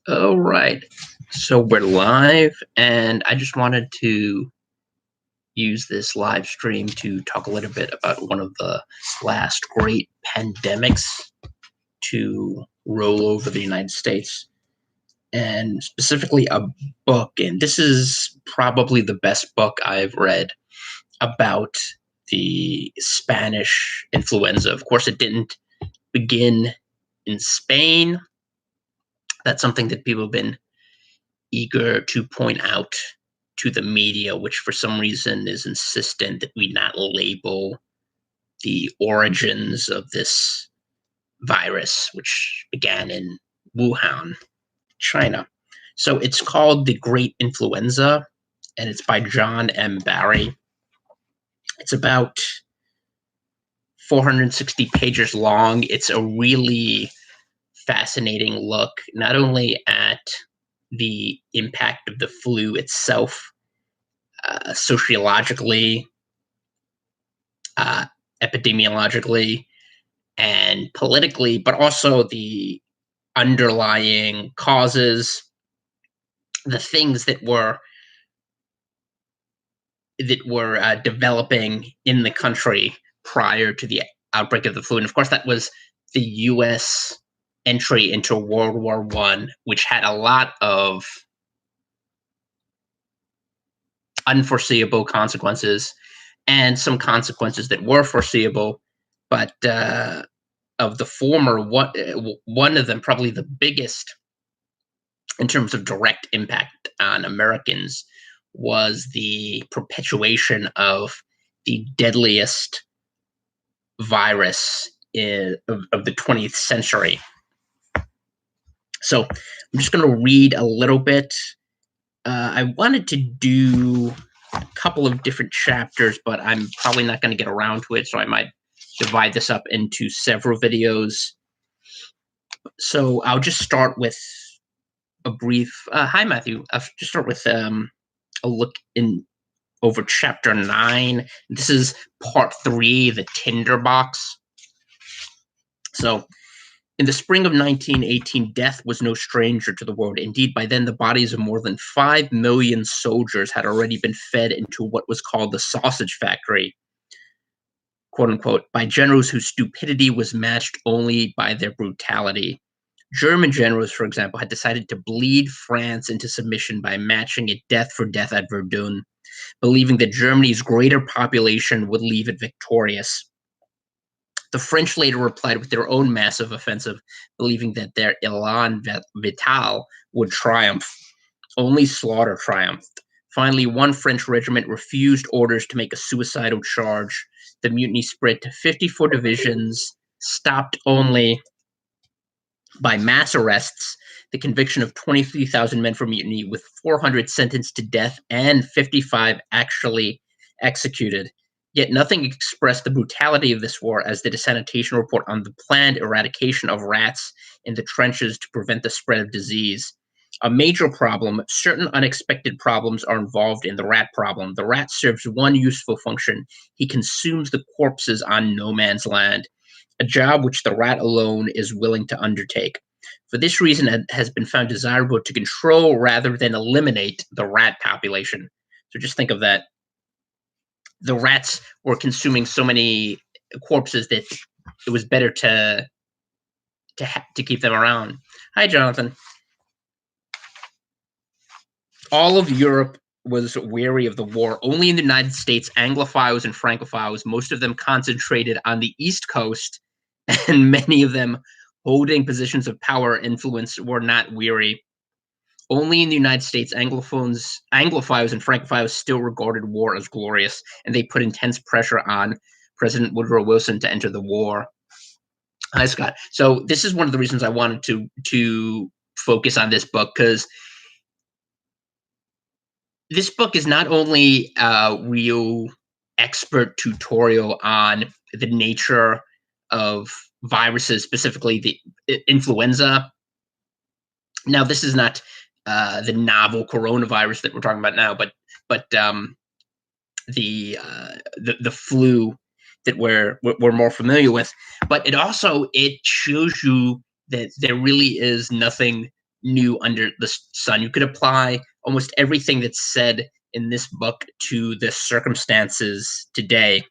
All right. So we're live, and I just wanted to use this live stream to talk a little bit about one of the last great pandemics to roll over the United States, and specifically a book. And this is probably the best book I've read about the Spanish influenza. Of course, it didn't begin in Spain. That's something that people have been eager to point out to the media, which for some reason is insistent that we not label the origins of this virus, which began in Wuhan, China. So it's called The Great Influenza, and it's by John M. Barry. It's about 460 pages long. It's a really fascinating look, not only at the impact of the flu itself, sociologically, uh, epidemiologically, and politically, but also the underlying causes, the things that were developing in the country prior to the outbreak of the flu. And of course, that was the U.S. entry into World War I, which had a lot of unforeseeable consequences and some consequences that were foreseeable. But of the former, one of them, probably the biggest in terms of direct impact on Americans, was the perpetuation of the deadliest virus of the 20th century. So I'm just going to read a little bit. I wanted to do a couple of different chapters, but I'm probably not going to get around to it, so I might divide this up into several videos. So I'll just start with a brief. Hi, Matthew. I'll just start with a look in over chapter 9. This is part 3, the tinderbox. So, in the spring of 1918, death was no stranger to the world. Indeed, by then, the bodies of more than 5 million soldiers had already been fed into what was called the sausage factory, quote unquote, by generals whose stupidity was matched only by their brutality. German generals, for example, had decided to bleed France into submission by matching it death for death at Verdun, believing that Germany's greater population would leave it victorious. The French later replied with their own massive offensive, believing that their élan vital would triumph. Only slaughter triumphed. Finally, one French regiment refused orders to make a suicidal charge. The mutiny spread to 54 divisions, stopped only by mass arrests, the conviction of 23,000 men for mutiny, with 400 sentenced to death and 55 actually executed. Yet nothing expressed the brutality of this war as did a sanitation report on the planned eradication of rats in the trenches to prevent the spread of disease. A major problem, certain unexpected problems are involved in the rat problem. The rat serves one useful function. He consumes the corpses on no man's land, a job which the rat alone is willing to undertake. For this reason, it has been found desirable to control rather than eliminate the rat population. So just think of that. The rats were consuming so many corpses that it was better to keep them around. Hi, Jonathan. All of Europe was weary of the war. Only in the United States, Anglophiles and Francophiles, most of them concentrated on the East Coast, and many of them holding positions of power or influence, were not weary. Only in the United States, Anglophiles and Francophiles still regarded war as glorious, and they put intense pressure on President Woodrow Wilson to enter the war. Hi, Scott. So this is one of the reasons I wanted to focus on this book, because this book is not only a real expert tutorial on the nature of viruses, specifically the influenza. Now, this is not the novel coronavirus that we're talking about now, but the flu that we're more familiar with. But it shows you that there really is nothing new under the sun. You could apply almost everything that's said in this book to the circumstances today.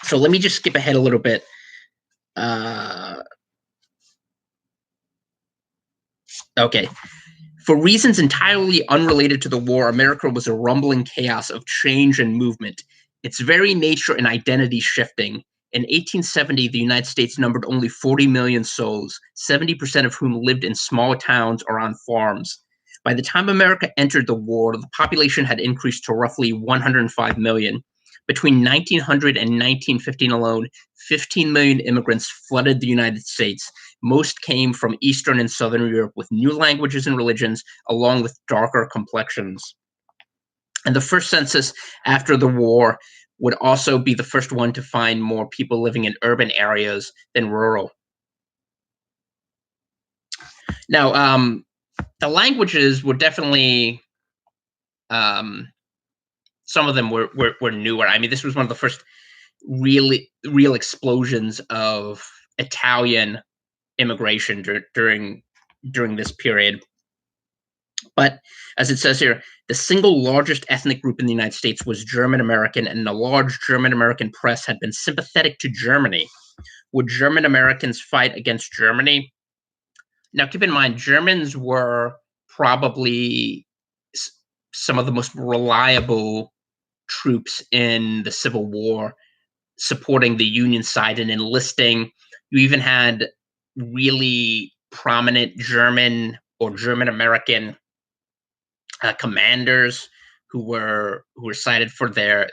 So let me just skip ahead a little bit. Okay. For reasons entirely unrelated to the war, America was a rumbling chaos of change and movement, its very nature and identity shifting. In 1870, the United States numbered only 40 million souls, 70% of whom lived in small towns or on farms. By the time America entered the war, the population had increased to roughly 105 million. Between 1900 and 1915 alone, 15 million immigrants flooded the United States. Most came from Eastern and Southern Europe with new languages and religions, along with darker complexions. And the first census after the war would also be the first one to find more people living in urban areas than rural. Now, the languages were definitely, some of them were newer. I mean, this was one of the first real explosions of Italian immigration during this period. But as it says here, the single largest ethnic group in the United States was German American, and the large German American press had been sympathetic to Germany. Would German Americans fight against Germany? Now, keep in mind, Germans were probably some of the most reliable troops in the Civil War, supporting the Union side and enlisting. You even had really prominent German or German American commanders who were cited for their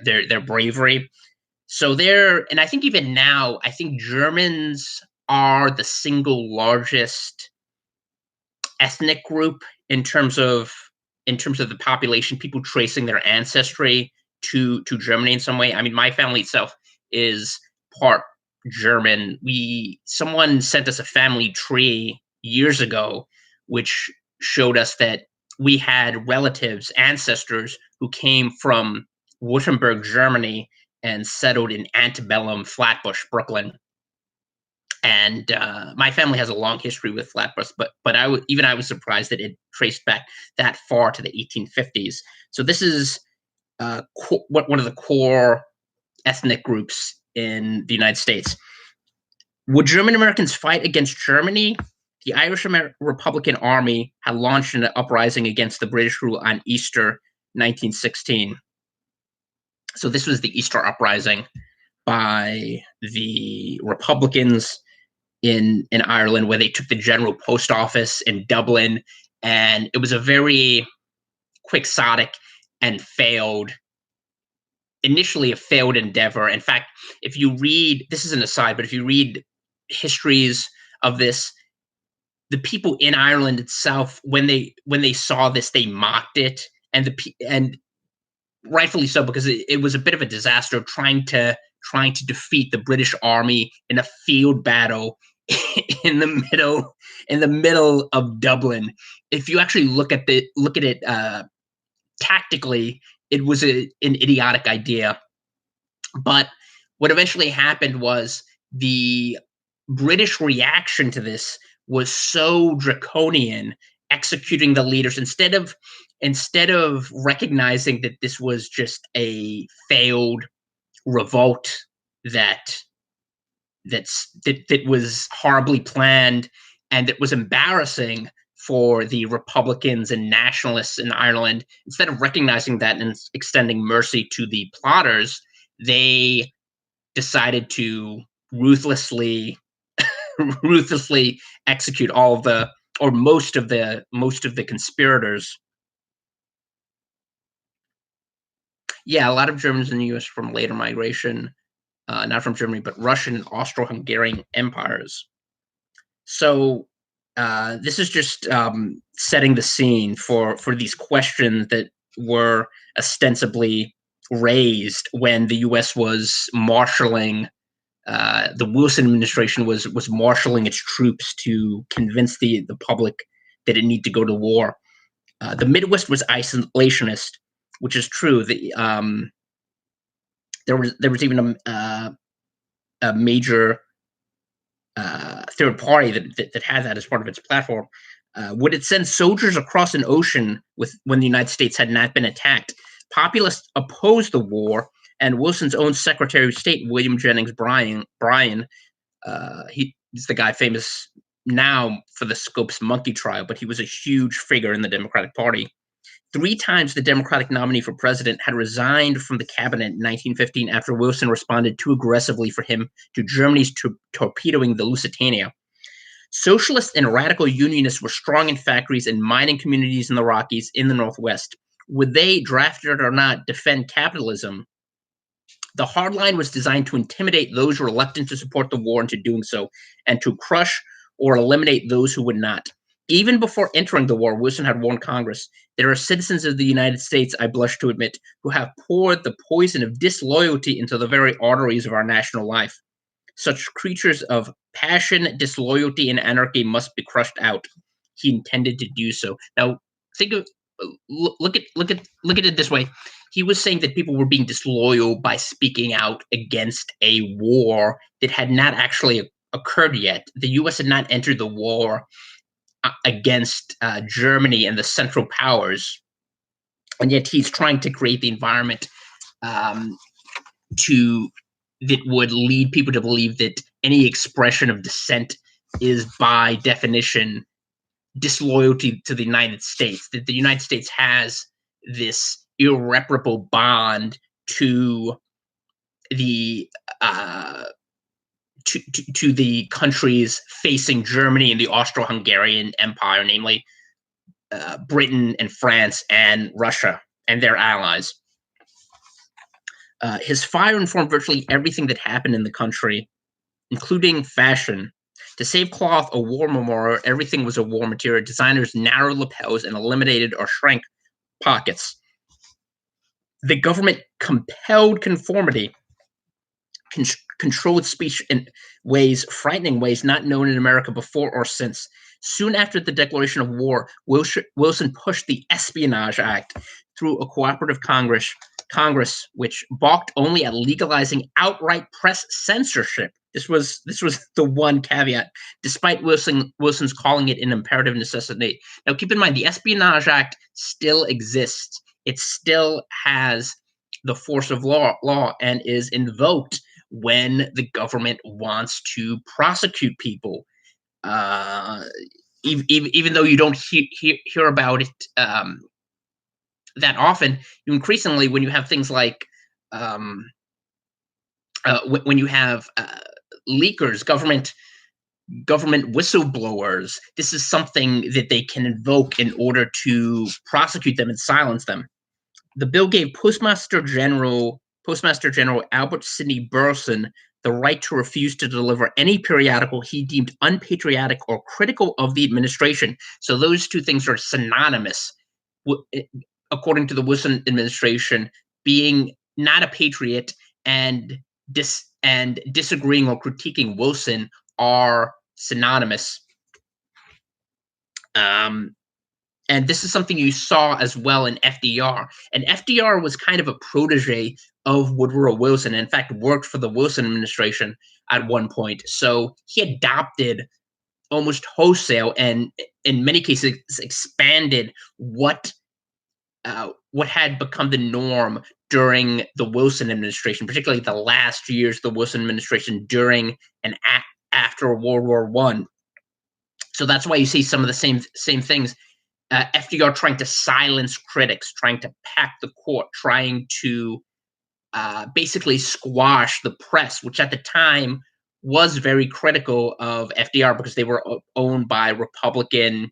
bravery. So and I think even now, I think Germans are the single largest ethnic group in terms of the population, people tracing their ancestry to Germany in some way. I mean, my family itself is part German. Someone sent us a family tree years ago, which showed us that we had relatives, ancestors who came from Württemberg, Germany, and settled in antebellum Flatbush, Brooklyn. And my family has a long history with Flatbush, but I was surprised that it traced back that far to the 1850s. So this is one of the core ethnic groups in the United States. Would German Americans fight against Germany? The Irish Republican Army had launched an uprising against the British rule on Easter 1916. So this was the Easter Uprising by the Republicans in Ireland, where they took the General Post Office in Dublin, and it was a very quixotic and initially a failed endeavor. In fact, if you read, this is an aside, but if you read histories of this, the people in Ireland itself, when they saw this, they mocked it, and rightfully so, because it was a bit of a disaster trying to defeat the British army in a field battle in the middle of Dublin. If you actually look at it tactically, it was an idiotic idea. But what eventually happened was the British reaction to this was so draconian, executing the leaders instead of recognizing that this was just a failed revolt that was horribly planned and that was embarrassing for the Republicans and nationalists in Ireland. Instead of recognizing that and extending mercy to the plotters, they decided to ruthlessly execute all of the, or most of the conspirators. Yeah, a lot of Germans in the U.S. from later migration, not from Germany, but Russian and Austro-Hungarian empires. So this is just setting the scene for these questions that were ostensibly raised when the U.S. was marshaling. The Wilson administration was marshaling its troops to convince the public that it needed to go to war. The Midwest was isolationist, which is true. There was even a major third party that had that as part of its platform. Would it send soldiers across an ocean when the United States had not been attacked? Populists opposed the war, and Wilson's own Secretary of State, William Jennings Bryan, he's the guy famous now for the Scopes monkey trial, but he was a huge figure in the Democratic Party. 3 times the Democratic nominee for president had resigned from the cabinet in 1915 after Wilson responded too aggressively for him to Germany's torpedoing the Lusitania. Socialists and radical unionists were strong in factories and mining communities in the Rockies in the Northwest. Would they, drafted or not, defend capitalism? The hard line was designed to intimidate those reluctant to support the war into doing so, and to crush or eliminate those who would not. Even before entering the war, Wilson had warned Congress, there are citizens of the United States, I blush to admit, who have poured the poison of disloyalty into the very arteries of our national life. Such creatures of passion, disloyalty, and anarchy must be crushed out. He intended to do so. Now, look at it this way. He was saying that people were being disloyal by speaking out against a war that had not actually occurred yet. The U.S. had not entered the war against Germany and the Central Powers, and yet he's trying to create the environment that would lead people to believe that any expression of dissent is by definition disloyalty to the United States, that the United States has this irreparable bond to the to the countries facing Germany and the Austro-Hungarian Empire, namely Britain and France and Russia and their allies. His fire informed virtually everything that happened in the country, including fashion. To save cloth, a war memorial, everything was a war material. Designers narrowed lapels and eliminated or shrank pockets. The government compelled conformity, controlled speech in frightening ways not known in America before or since. Soon after the declaration of war, Wilson pushed the Espionage Act through a cooperative Congress, which balked only at legalizing outright press censorship. This was the one caveat, despite Wilson's calling it an imperative necessity. Now, keep in mind, the Espionage Act still exists. It still has the force of law and is invoked when the government wants to prosecute people. Even though you don't hear about it that often, you increasingly, when you have things like when you have leakers, government whistleblowers, this is something that they can invoke in order to prosecute them and silence them. The bill gave Postmaster General Albert Sidney Burleson the right to refuse to deliver any periodical he deemed unpatriotic or critical of the administration. So those two things are synonymous, according to the Wilson administration. Being not a patriot and disagreeing or critiquing Wilson are synonymous. And this is something you saw as well in FDR. And FDR was kind of a protege of Woodrow Wilson, and in fact worked for the Wilson administration at one point. So he adopted almost wholesale, and in many cases expanded what had become the norm during the Wilson administration, particularly the last years of the Wilson administration during and after World War I. So that's why you see some of the same things. FDR trying to silence critics, trying to pack the court, trying to basically squash the press, which at the time was very critical of FDR because they were owned by Republican.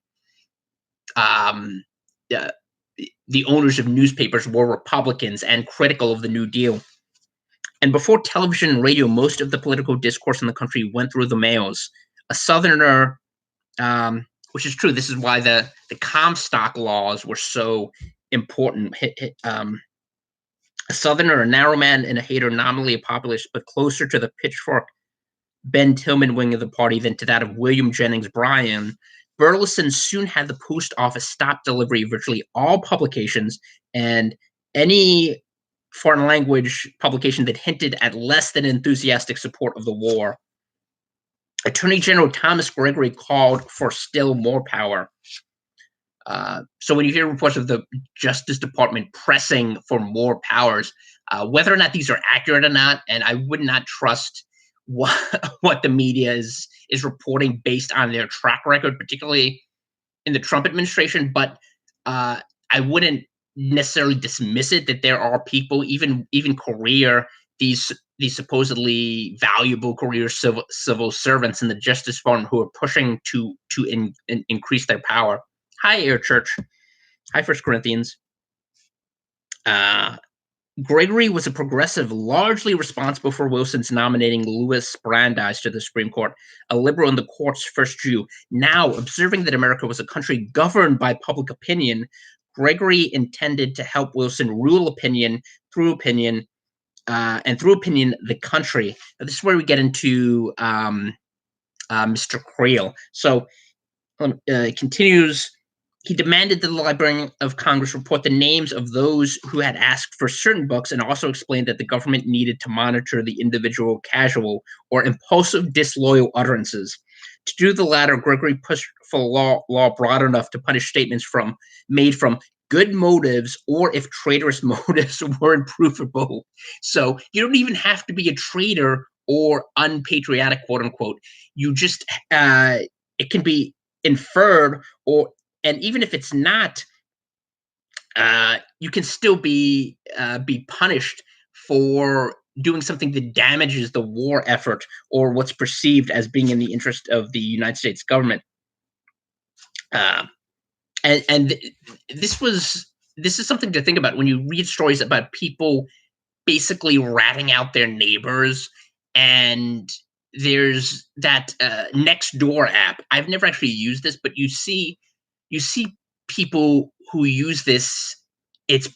The owners of newspapers were Republicans and critical of the New Deal. And before television and radio, most of the political discourse in the country went through the mails. A Southerner, which is true. This is why the Comstock laws were so important. A Southerner, a narrow man, and a hater, nominally a populist, but closer to the pitchfork Ben Tillman wing of the party than to that of William Jennings Bryan, Burleson soon had the post office stop delivery of virtually all publications, and any foreign language publication that hinted at less than enthusiastic support of the war. Attorney General Thomas Gregory called for still more power. So when you hear reports of the Justice Department pressing for more powers, whether or not these are accurate or not, and I would not trust what what the media is reporting based on their track record, particularly in the Trump administration. But I wouldn't necessarily dismiss it that there are people, even career these supposedly valuable career civil servants in the Justice Department who are pushing to increase their power. Hi, Air Church. Hi, First Corinthians. Uh, Gregory was a progressive, largely responsible for Wilson's nominating Louis Brandeis to the Supreme Court, a liberal and the court's first Jew. Now, observing that America was a country governed by public opinion, Gregory intended to help Wilson rule opinion, and through opinion, the country. Now, this is where we get into Mr. Creel. So it continues. He demanded that the Librarian of Congress report the names of those who had asked for certain books, and also explained that the government needed to monitor the individual casual or impulsive disloyal utterances. To do the latter, Gregory pushed for a law broad enough to punish statements made from good motives, or if traitorous motives were improvable. So you don't even have to be a traitor or unpatriotic, quote unquote. You just it can be inferred, and even if it's not, you can still be punished for doing something that damages the war effort or what's perceived as being in the interest of the United States government. Uh, and this is something to think about when you read stories about people basically ratting out their neighbors. And there's that Nextdoor app. I've never actually used this, but you see people who use this. It's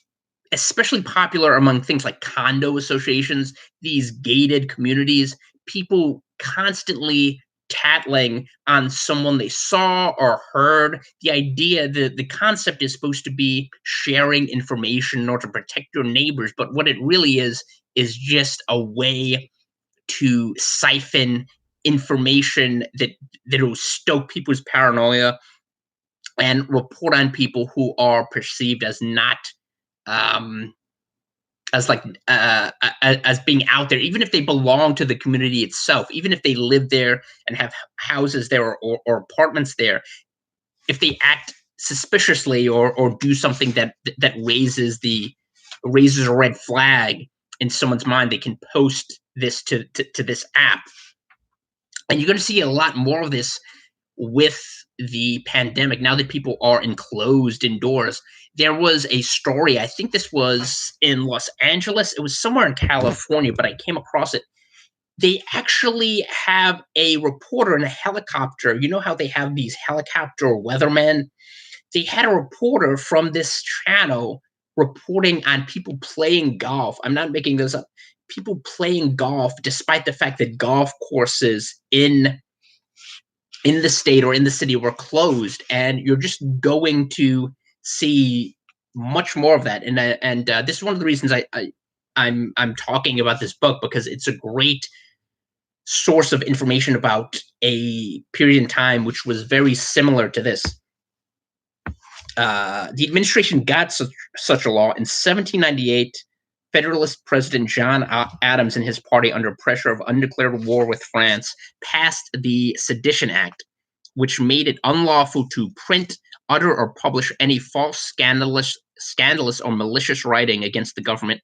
especially popular among things like condo associations, these gated communities, people constantly tattling on someone they saw or heard. The idea, the concept is supposed to be sharing information or to protect your neighbors, but what it really is just a way to siphon information that will stoke people's paranoia and report on people who are perceived as not um, as like as being out there, even if they belong to the community itself, even if they live there and have houses there or apartments there. If they act suspiciously or do something that raises a red flag in someone's mind, they can post this to this app. And you're going to see a lot more of this with the pandemic. Now that people are enclosed indoors, there was a story, I think this was in Los Angeles, it was somewhere in California, but I came across it. They actually have a reporter in a helicopter. You know how they have these helicopter weathermen? They had a reporter from this channel reporting on people playing golf. I'm not making this up. People playing golf, despite the fact that golf courses in the state or in the city were closed, and you're just going to see much more of that. And this is one of the reasons I'm talking about this book, because it's a great source of information about a period in time which was very similar to this. The administration got such a law in 1798. Federalist President John Adams and his party, under pressure of undeclared war with France, passed the Sedition Act, which made it unlawful to print, utter, or publish any false, scandalous, or malicious writing against the government.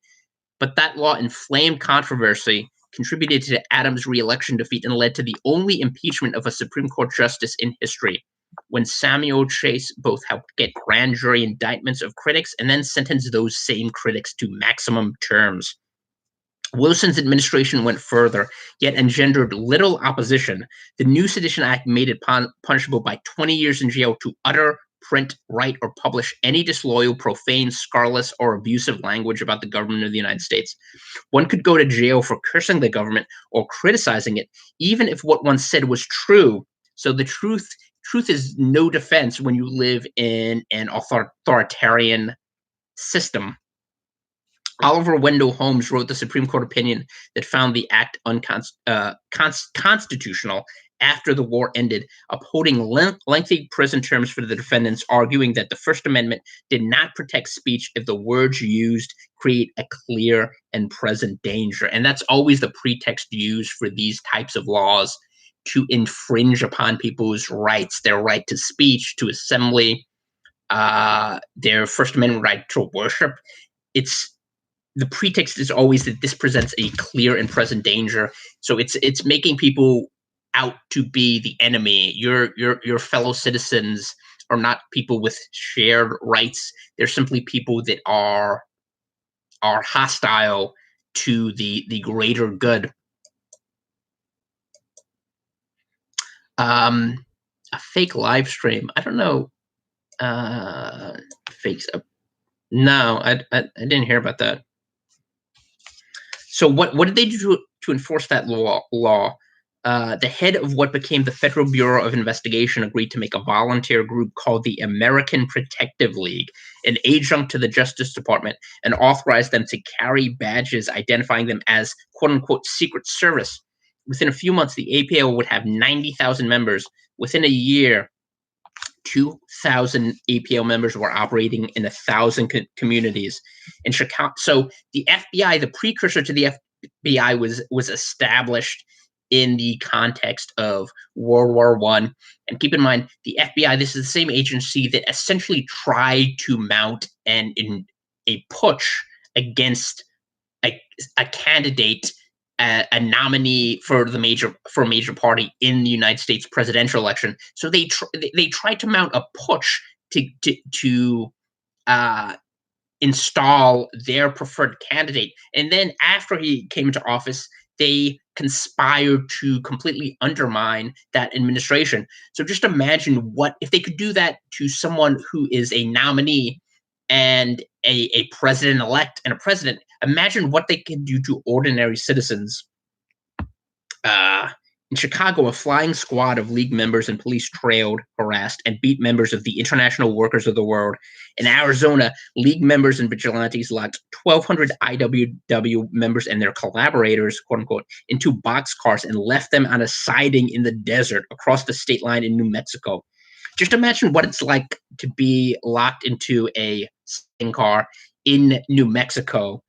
But that law inflamed controversy, contributed to Adams' re-election defeat, and led to the only impeachment of a Supreme Court justice in history, when Samuel Chase both helped get grand jury indictments of critics and then sentenced those same critics to maximum terms. Wilson's administration went further, yet engendered little opposition. The new Sedition Act made it punishable by 20 years in jail to utter, print, write, or publish any disloyal, profane, scurrilous, or abusive language about the government of the United States. One could go to jail for cursing the government or criticizing it, even if what one said was true. So the truth is no defense when you live in an authoritarian system. Oliver Wendell Holmes wrote the Supreme Court opinion that found the act constitutional after the war ended, upholding lengthy prison terms for the defendants, arguing that the First Amendment did not protect speech if the words used create a clear and present danger. And that's always the pretext used for these types of laws, to infringe upon people's rights, their right to speech, to assembly, their First Amendment right to worship. It's the pretext is always that this presents a clear and present danger. So it's making people out to be the enemy. Your fellow citizens are not people with shared rights. They're simply people that are hostile to the greater good. A fake live stream. I don't know. Fakes. No, I didn't hear about that. So what did they do to enforce that law? The head of what became the Federal Bureau of Investigation agreed to make a volunteer group called the American Protective League an adjunct to the Justice Department, and authorized them to carry badges identifying them as quote-unquote Secret Service. Within a few months, the APL would have 90,000 members. Within a year, 2,000 APL members were operating in 1,000 communities in Chicago. So the FBI, the precursor to the FBI, was established in the context of World War I. And keep in mind, the FBI, this is the same agency that essentially tried to mount a putsch against a candidate, a nominee for a major party in the United States presidential election. So they tried to mount a putsch to install their preferred candidate, and then after he came into office, they conspired to completely undermine that administration. So just imagine what if they could do that to someone who is a nominee and a president-elect and a president. Imagine what they can do to ordinary citizens. In Chicago, a flying squad of League members and police trailed, harassed, and beat members of the International Workers of the World. In Arizona, League members and vigilantes locked 1,200 IWW members and their collaborators, quote unquote, into boxcars and left them on a siding in the desert across the state line in New Mexico. Just imagine what it's like to be locked into a siding car in New Mexico.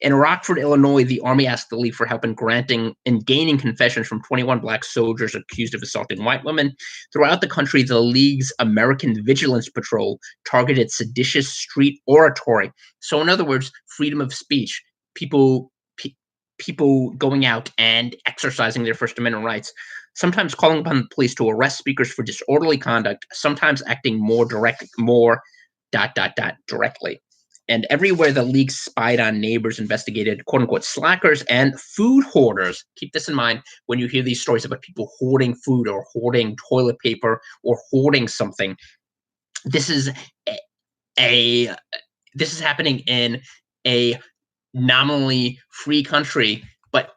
In Rockford, Illinois, the Army asked the League for help in granting and gaining confessions from 21 black soldiers accused of assaulting white women. Throughout the country, the League's American Vigilance Patrol targeted seditious street oratory. So, in other words, freedom of speech, people going out and exercising their First Amendment rights, sometimes calling upon the police to arrest speakers for disorderly conduct, sometimes acting more directly. And everywhere the League spied on neighbors, investigated quote-unquote slackers and food hoarders. Keep this in mind when you hear these stories about people hoarding food or hoarding toilet paper or hoarding something. This is this is happening in a nominally free country, but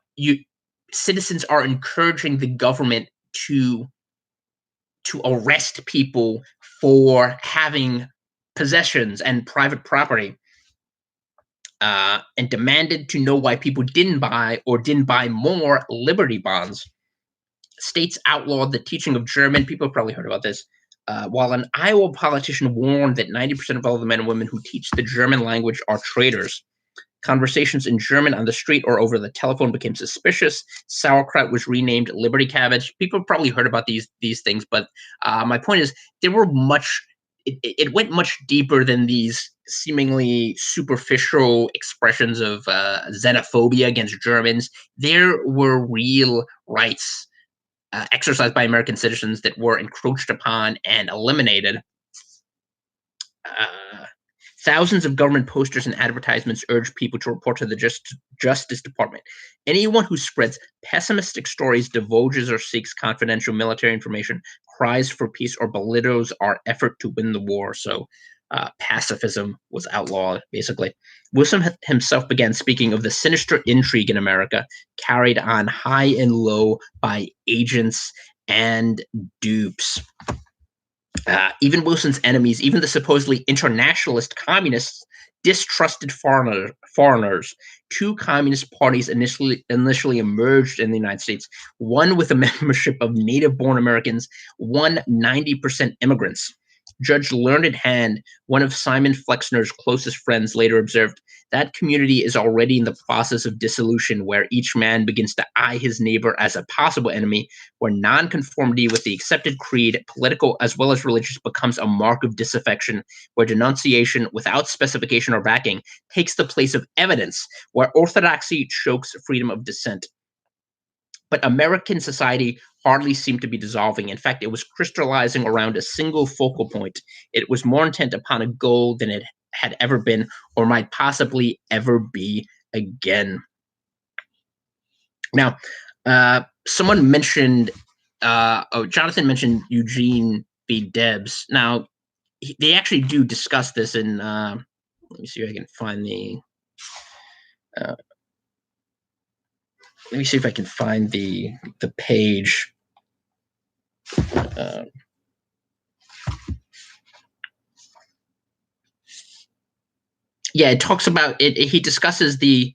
citizens are encouraging the government to arrest people for having possessions and private property, and demanded to know why people didn't buy more Liberty bonds. States outlawed the teaching of German. People have probably heard about this. While an Iowa politician warned that 90% of all the men and women who teach the German language are traitors. Conversations in German on the street or over the telephone became suspicious. Sauerkraut was renamed Liberty Cabbage. People have probably heard about these things, but my point is there were it went much deeper than these seemingly superficial expressions of xenophobia against Germans. There were real rights exercised by American citizens that were encroached upon and eliminated. Thousands of government posters and advertisements urge people to report to the Justice Department. Anyone who spreads pessimistic stories, divulges or seeks confidential military information, cries for peace, or belittles our effort to win the war. So pacifism was outlawed, basically. Wilson himself began speaking of the sinister intrigue in America, carried on high and low by agents and dupes. Even Wilson's enemies, even the supposedly internationalist communists, distrusted foreigners. Two communist parties initially emerged in the United States, one with a membership of native-born Americans, one 90% immigrants. Judge Learned Hand, one of Simon Flexner's closest friends, later observed, that community is already in the process of dissolution, where each man begins to eye his neighbor as a possible enemy, where nonconformity with the accepted creed, political as well as religious, becomes a mark of disaffection, where denunciation without specification or backing takes the place of evidence, where orthodoxy chokes freedom of dissent. But American society hardly seemed to be dissolving. In fact, it was crystallizing around a single focal point. It was more intent upon a goal than it had ever been or might possibly ever be again. Now, someone mentioned, Jonathan mentioned Eugene B. Debs. Now, they actually do discuss this in, let me see if I can find the, let me see if I can find the page. Yeah, it talks about it. He discusses the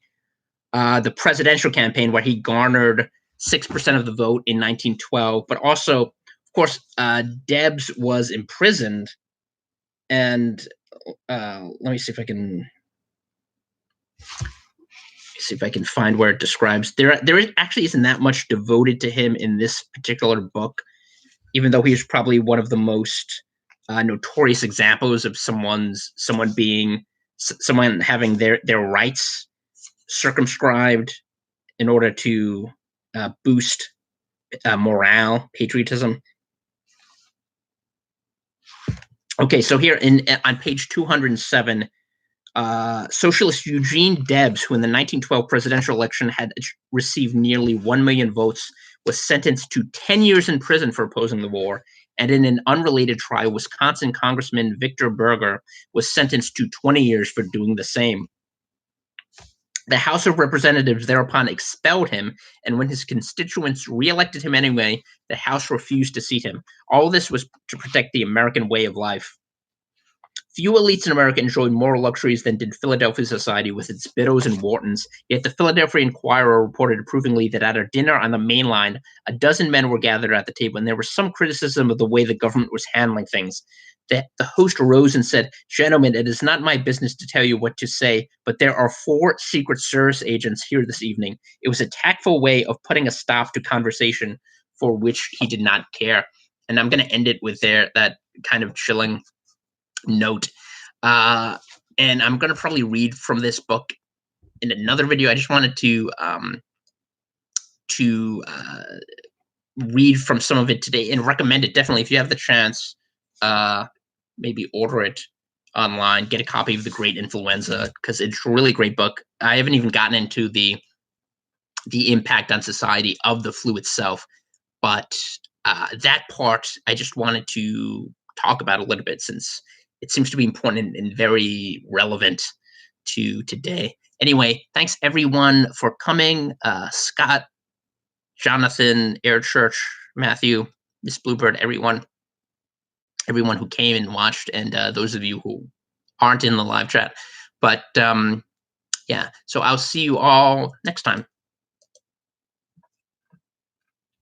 presidential campaign where he garnered 6% of the vote in 1912, but also, of course, Debs was imprisoned. And let me see if I can find where it describes. There actually isn't that much devoted to him in this particular book, even though he's probably one of the most notorious examples of someone having their rights circumscribed in order to boost morale, patriotism. Okay, so here on page 207, socialist Eugene Debs, who in the 1912 presidential election had received nearly 1 million votes, was sentenced to 10 years in prison for opposing the war. And in an unrelated trial, Wisconsin Congressman Victor Berger was sentenced to 20 years for doing the same. The House of Representatives thereupon expelled him, and when his constituents reelected him anyway, the House refused to seat him. All this was to protect the American way of life. Few elites in America enjoyed more luxuries than did Philadelphia society with its Biddles and Whartons, yet the Philadelphia Inquirer reported approvingly that at a dinner on the main line, a dozen men were gathered at the table, and there was some criticism of the way the government was handling things. The host arose and said, "Gentlemen, it is not my business to tell you what to say, but there are 4 Secret Service agents here this evening." It was a tactful way of putting a stop to conversation for which he did not care. And I'm going to end it with that kind of chilling note. And I'm going to probably read from this book in another video. I just wanted to read from some of it today and recommend it. Definitely, if you have the chance, maybe order it online, get a copy of The Great Influenza, because it's a really great book. I haven't even gotten into the impact on society of the flu itself, but that part I just wanted to talk about a little bit, since it seems to be important and very relevant to today. Anyway, thanks everyone for coming. Scott, Jonathan, Air Church, Matthew, Miss Bluebird, everyone who came and watched, and those of you who aren't in the live chat. But yeah, so I'll see you all next time.